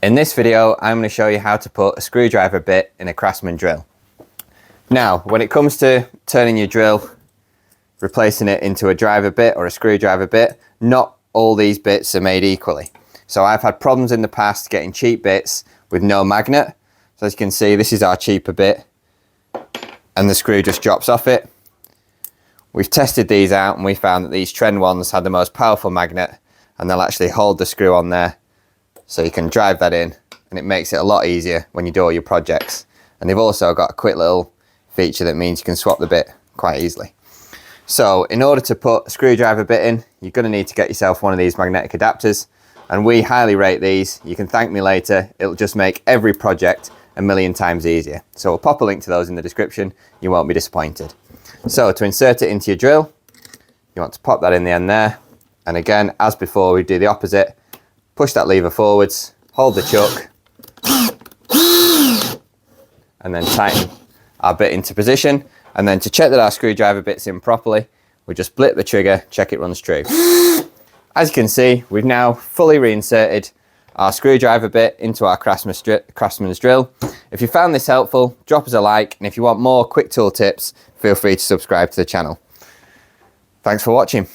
In this video, I'm going to show you how to put a screwdriver bit in a Craftsman drill. Now, when it comes to turning your drill, replacing it into a driver bit or a screwdriver bit, not all these bits are made equally. So I've had problems in the past getting cheap bits with no magnet. So as you can see, this is our cheaper bit and the screw just drops off it. We've tested these out and we found that these trend ones had the most powerful magnet, and they'll actually hold the screw on there so you can drive that in, and it makes it a lot easier when you do all your projects. And they've also got a quick little feature that means you can swap the bit quite easily. So in order to put a screwdriver bit in, you're going to need to get yourself one of these magnetic adapters, and we highly rate these. You can thank me later, it'll just make every project a million times easier. So we'll pop a link to those in the description, you won't be disappointed. So to insert it into your drill, you want to pop that in the end there, and again, as before, we do the opposite. Push that lever forwards, hold the chuck, and then tighten our bit into position. And then to check that our screwdriver bit's in properly, we just blip the trigger, check it runs true. As you can see, we've now fully reinserted our screwdriver bit into our Craftsman's drill. If you found this helpful, drop us a like, and if you want more quick tool tips, feel free to subscribe to the channel. Thanks for watching.